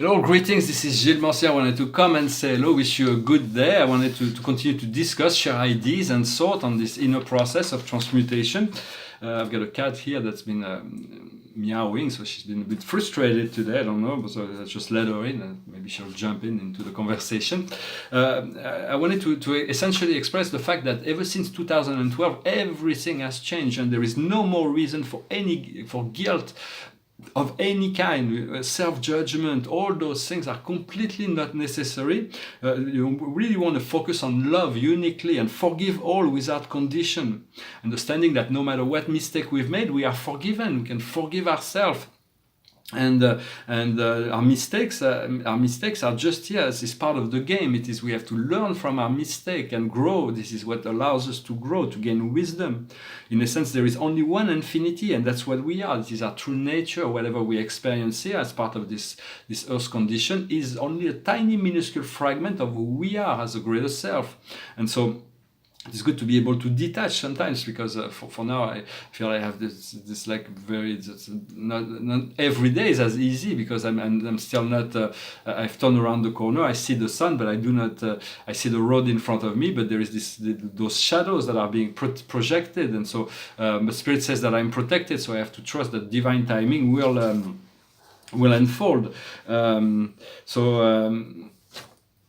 Hello, greetings. This is Gilles Mancier. I wanted to come and say hello, wish you a good day. I wanted to continue to discuss, share ideas and thought on this inner process of transmutation. I've got a cat here that's been meowing, so she's been a bit frustrated today. I don't know, but so I just let her in and maybe she'll jump into the conversation. I wanted to essentially express the fact that ever since 2012, everything has changed and there is no more reason for guilt of any kind, self-judgment, all those things are completely not necessary. You really want to focus on love uniquely and forgive all without condition. Understanding that no matter what mistake we've made, we are forgiven. We can forgive ourselves. And our mistakes are just here. This is part of the game. It is we have to learn from our mistake and grow. This is what allows us to grow, to gain wisdom. In a sense, there is only one infinity, and that's what we are. This is our true nature. Whatever we experience here as part of this earth condition is only a tiny, minuscule fragment of who we are as a greater self. And so it's good to be able to detach sometimes, because for now I feel I have this like not every day is as easy, because I'm still not I've turned around the corner, I see the sun, but I do not I see the road in front of me, but there is those shadows that are being projected, and so the Spirit says that I'm protected, so I have to trust that divine timing will unfold.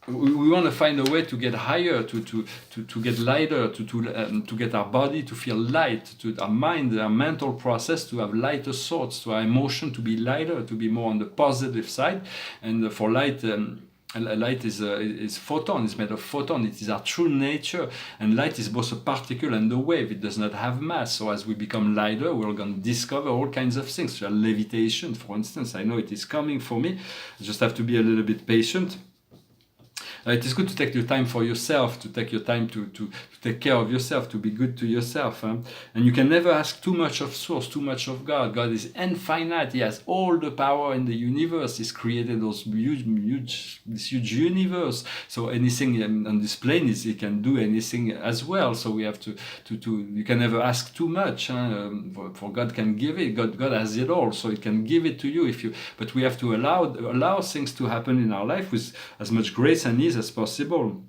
We want to find a way to get higher, to get lighter, to get our body to feel light, to our mind, our mental process to have lighter thoughts, to our emotion to be lighter, to be more on the positive side. And for light, light is photon, it's made of photon, it is our true nature, and light is both a particle and a wave, it does not have mass. So as we become lighter, we're going to discover all kinds of things. So levitation, for instance, I know it is coming for me, I just have to be a little bit patient. It is good to take your time for yourself, to take your time to take care of yourself, to be good to yourself. And you can never ask too much of Source, too much of God. God is infinite. He has all the power in the universe. He's created this huge universe. So anything on this plane, He can do anything as well. So we have to you can never ask too much. For God can give it. God has it all, so He can give it to you but we have to allow things to happen in our life with as much grace and ease as possible.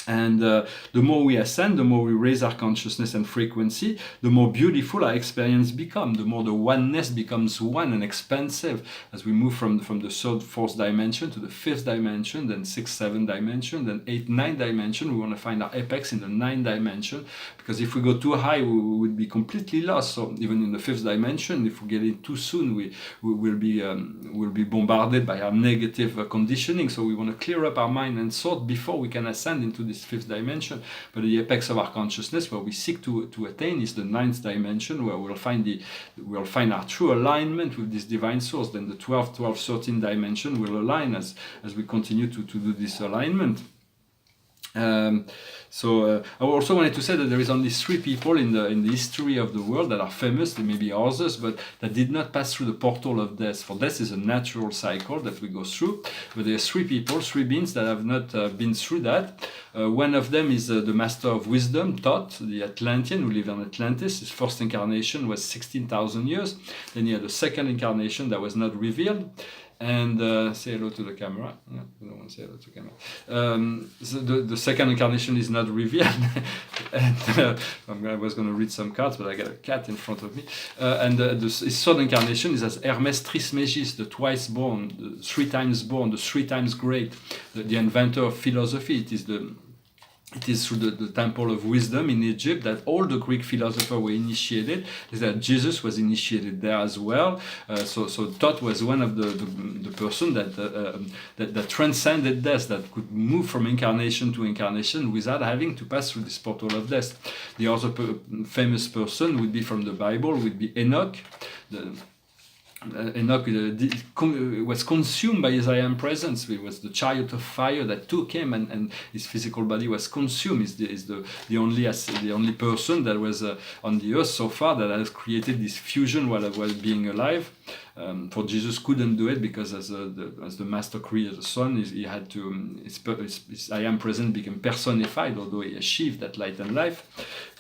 And the more we ascend, the more we raise our consciousness and frequency, the more beautiful our experience becomes, the more the oneness becomes one and expansive. As we move from the third, fourth dimension to the fifth dimension, then sixth, seventh dimension, then eighth, ninth dimension, we want to find our apex in the ninth dimension, because if we go too high, we would be completely lost. So even in the fifth dimension, if we get in too soon, we will be bombarded by our negative conditioning. So we want to clear up our mind and thought before we can ascend into this fifth dimension. But the apex of our consciousness, where we seek to attain, is the ninth dimension, where we'll find our true alignment with this divine source. Then the 12th, 13th dimension will align as we continue to do this alignment. I also wanted to say that there is only 3 people in the history of the world that are famous. There may be others, but that did not pass through the portal of death. For death is a natural cycle that we go through, but there are 3 people, 3 beings that have not been through that. One of them is the Master of Wisdom, Thoth, the Atlantean who lived on Atlantis. His first incarnation was 16,000 years. Then he had a second incarnation that was not revealed. And say hello to the camera. No, I don't want to say hello to the camera. So the second incarnation is not revealed. And I was going to read some cards, but I got a cat in front of me. His third incarnation is as Hermes Trismegistus, the twice born, the 3 times born, the 3 times great, the inventor of philosophy. It is through the Temple of Wisdom in Egypt that all the Greek philosophers were initiated. Is that Jesus was initiated there as well. So Thoth was one of the person that transcended death, that could move from incarnation to incarnation without having to pass through this portal of death. The other famous person would be from the Bible, would be Enoch. Enoch was consumed by his I Am presence. It was the chariot of fire that took him, and his physical body was consumed. He's the only person that was on the earth so far that has created this fusion while being alive. For Jesus couldn't do it because as the Master created the Son, he had to his I Am presence became personified, although he achieved that light and life.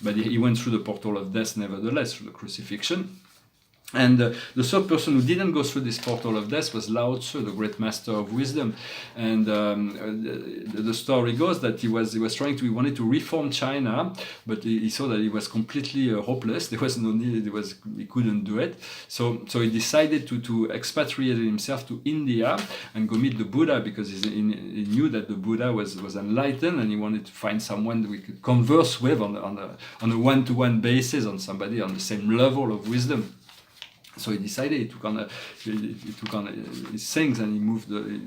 But he went through the portal of death nevertheless, through the crucifixion. And the third person who didn't go through this portal of death was Lao Tzu, the great master of wisdom. And the story goes that he wanted to reform China, but he saw that he was completely hopeless. There was no need, he couldn't do it. So he decided to expatriate himself to India and go meet the Buddha, because he knew that the Buddha was enlightened, and he wanted to find someone that we could converse with on a one-to-one basis, on somebody on the same level of wisdom. So he decided, he took on his things, and he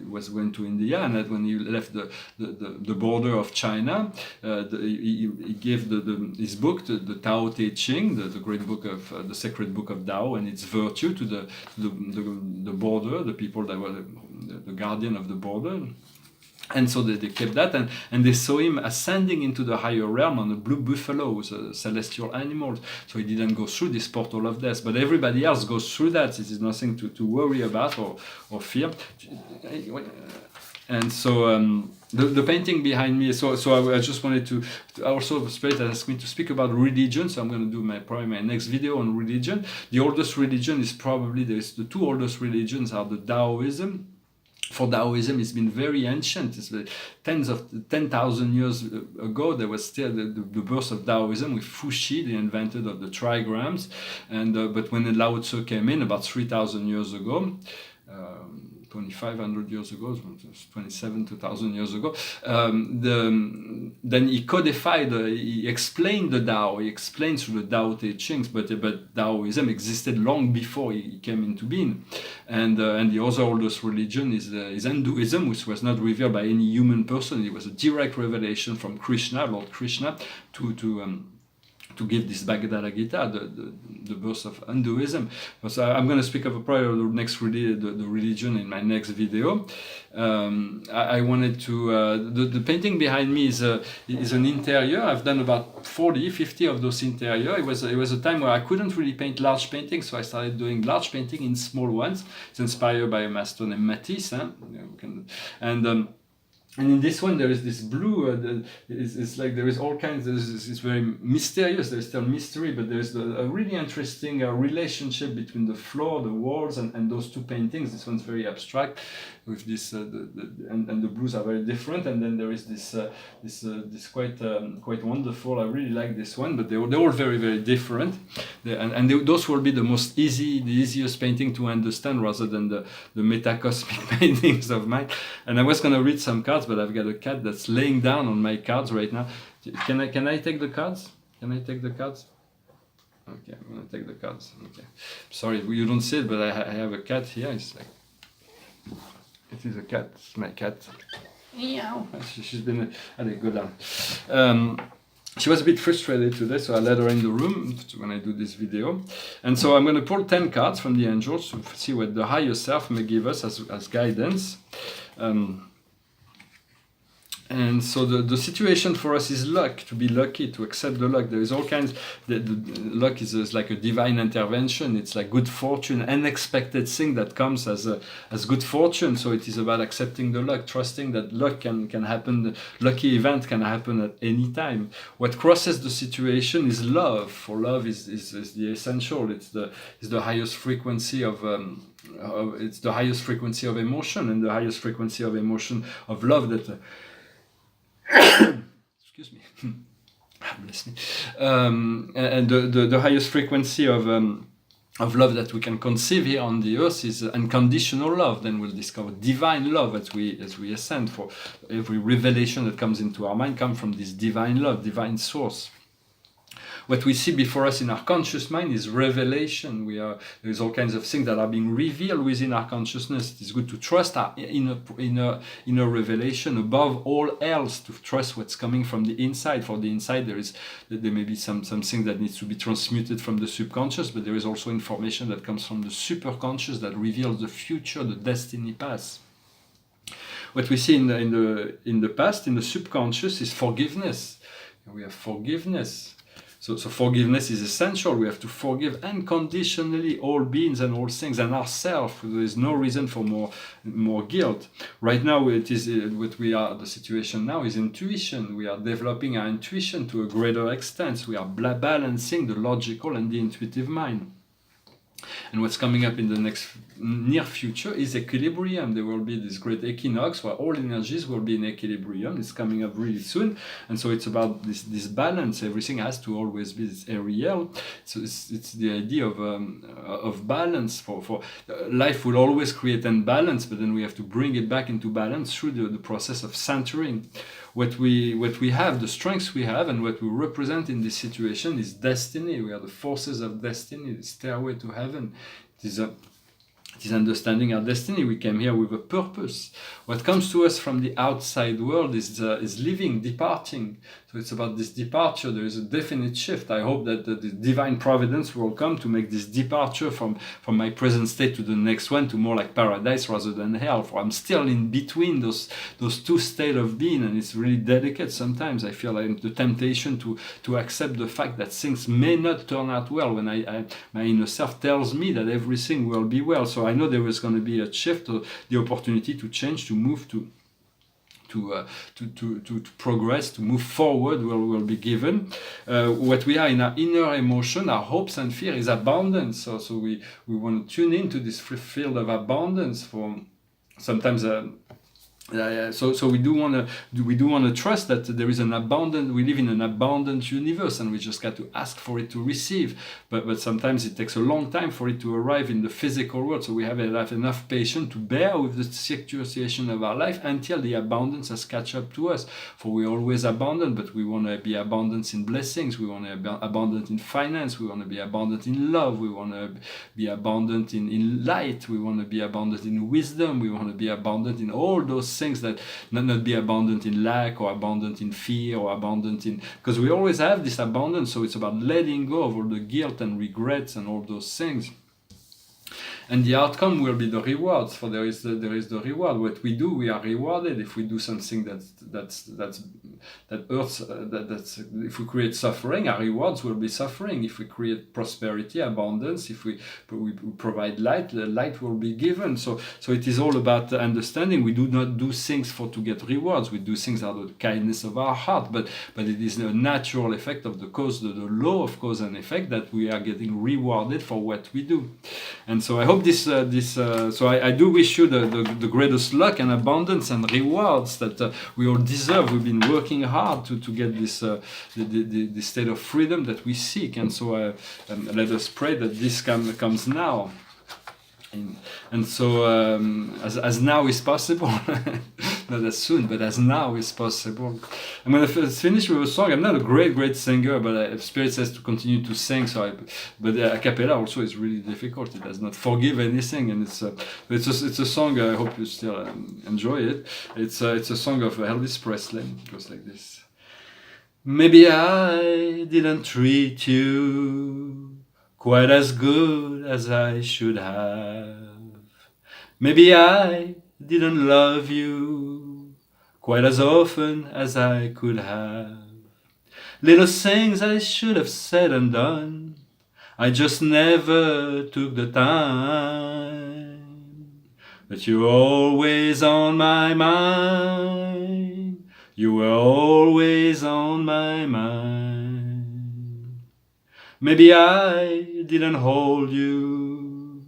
went to India. And that when he left the border of China, he gave his book, the Tao Te Ching, the great book of the sacred book of Tao and its virtue, to the border, the people that were the guardian of the border. And so they kept that, and they saw him ascending into the higher realm on a blue buffalo, a celestial animal. So he didn't go through this portal of death, but everybody else goes through that. This is nothing to worry about or fear. And so the painting behind me, so I just wanted to also, Spirit asked me to speak about religion, so I'm going to do probably my next video on religion. The oldest religion is probably, the two oldest religions are the Taoism. For Taoism, it's been very ancient. It's 10,000 years ago. There was still the birth of Taoism with Fuxi, the inventor of the trigrams. And but when Lao Tzu came in about 3,000 years ago, 2,500 years ago, 2,000 years ago, then he codified, he explained the Tao, he explained through the Tao Te Chings, but Taoism existed long before he came into being. And the other oldest religion is Hinduism, which was not revealed by any human person. It was a direct revelation from Krishna, Lord Krishna, to give this Bhagavad Gita, the birth of Hinduism. So I'm going to speak of probably the next the religion in my next video. I wanted to, the painting behind me is an interior. I've done about 50 of those interior. It was a time where I couldn't really paint large paintings, so I started doing large painting in small ones. It's inspired by a master named Matisse. And in this one, there is this blue, it's like there is all kinds, it's very mysterious, there's still mystery, but there's a really interesting relationship between the floor, the walls, and those two paintings. This one's very abstract, with this, and the blues are very different, and then there is this quite wonderful, I really like this one, but they're all very, very different, those will be the easiest painting to understand, rather than the metacosmic paintings of mine. And I was going to read some cards, but I've got a cat that's laying down on my cards right now. Can I take the cards? Can I take the cards? Okay, I'm gonna take the cards. Okay, sorry, you don't see it, but I have a cat here. It's like, it is a cat. It's my cat. Meow. She's been. Allez, go down. She was a bit frustrated today, so I let her in the room when I do this video. And so I'm going to pull 10 cards from the angels to see what the higher self may give us as guidance. And so the situation for us is luck, to be lucky, to accept the luck. There is all kinds, the luck is like a divine intervention. It's like good fortune, unexpected thing that comes as good fortune. So it is about accepting the luck, trusting that luck can happen, lucky event can happen at any time. What crosses the situation is love. For love is the essential. It's the highest frequency of it's the highest frequency of emotion, and the highest frequency of emotion of love that excuse me. Bless me. And the highest frequency of love that we can conceive here on the earth is unconditional love. Then we'll discover divine love as we ascend. For every revelation that comes into our mind comes from this divine love, divine source. What we see before us in our conscious mind is revelation. There's all kinds of things that are being revealed within our consciousness. It is good to trust our inner revelation above all else, to trust what's coming from the inside. For the inside, there may be something that needs to be transmuted from the subconscious, but there is also information that comes from the superconscious that reveals the future, the destiny path. What we see in the past, in the subconscious, is forgiveness. We have forgiveness. So forgiveness is essential. We have to forgive unconditionally all beings and all things and ourselves. There is no reason for more guilt. Right now, it is what we are. The situation now is intuition. We are developing our intuition to a greater extent. We are balancing the logical and the intuitive mind. And what's coming up in the next near future is equilibrium. There will be this great equinox where all energies will be in equilibrium. It's coming up really soon. And so it's about this balance. Everything has to always be this aerial. So it's the idea of balance. For life will always create imbalance, but then we have to bring it back into balance through the process of centering. What we have, the strengths we have, and what we represent in this situation is destiny. We are the forces of destiny, the stairway to heaven. It is understanding our destiny. We came here with a purpose. What comes to us from the outside world is living, departing. So it's about this departure. There is a definite shift. I hope that the divine providence will come to make this departure from my present state to the next one, to more like paradise rather than hell. For I'm still in between those two states of being, and it's really delicate. Sometimes I feel like the temptation to accept the fact that things may not turn out well when my inner self tells me that everything will be well. So I know there is going to be a shift, the opportunity to change, to move, to progress, to move forward will be given. What we are in our inner emotion, our hopes and fear is abundance. So we want to tune into this field of abundance. For sometimes. So we do want to trust that there is an abundant. We live in an abundant universe, and we just got to ask for it to receive. But sometimes it takes a long time for it to arrive in the physical world. So we have enough patience to bear with the situation of our life until the abundance has catch up to us. For we're always abundant, but we want to be abundant in blessings. We want to be abundant in finance. We want to be abundant in love. We want to be abundant in light. We want to be abundant in wisdom. We want to be abundant in all those things, that not be abundant in lack or abundant in fear or abundant in, because we always have this abundance. So it's about letting go of all the guilt and regrets and all those things. And the outcome will be the rewards. For there is the reward. What we do, we are rewarded. If we do something that hurts, that's if we create suffering, our rewards will be suffering. If we create prosperity, abundance, if we provide light, the light will be given. So it is all about understanding. We do not do things to get rewards. We do things out of the kindness of our heart. But it is a natural effect of the cause, the law of cause and effect, that we are getting rewarded for what we do. And so I hope so I do wish you the greatest luck and abundance and rewards that we all deserve. We've been working hard to get this the state of freedom that we seek, and so let us pray that this comes now. And so as now is possible, not as soon, but as now is possible. I'm going to finish with a song. I'm not a great singer, but Spirit says to continue to sing. But a cappella also is really difficult. It does not forgive anything, and it's a song. I hope you still enjoy it. It's a song of Elvis Presley. It goes like this. Maybe I didn't treat you quite as good as I should have. Maybe I didn't love you quite as often as I could have. Little things I should have said and done, I just never took the time. But you're always on my mind. You were always on my mind. Maybe I didn't hold you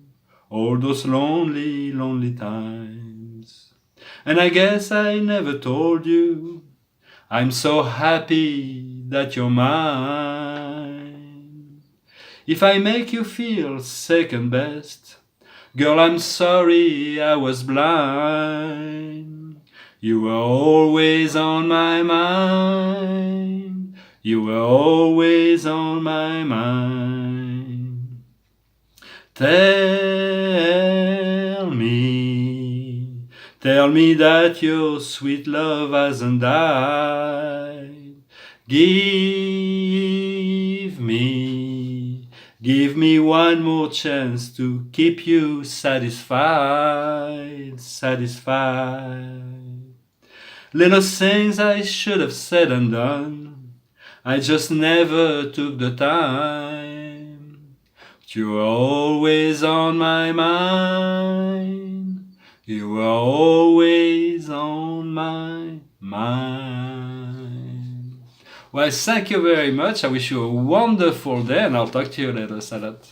all those lonely times. And I guess I never told you I'm so happy that you're mine. If I make you feel second best, girl, I'm sorry I was blind. You were always on my mind. You were always on my mind. Tell me that your sweet love hasn't died. Give me one more chance to keep you satisfied. Little things I should have said and done, I just never took the time. But you were always on my mind. You were always on my mind. Well, thank you very much. I wish you a wonderful day, and I'll talk to you later, Salat.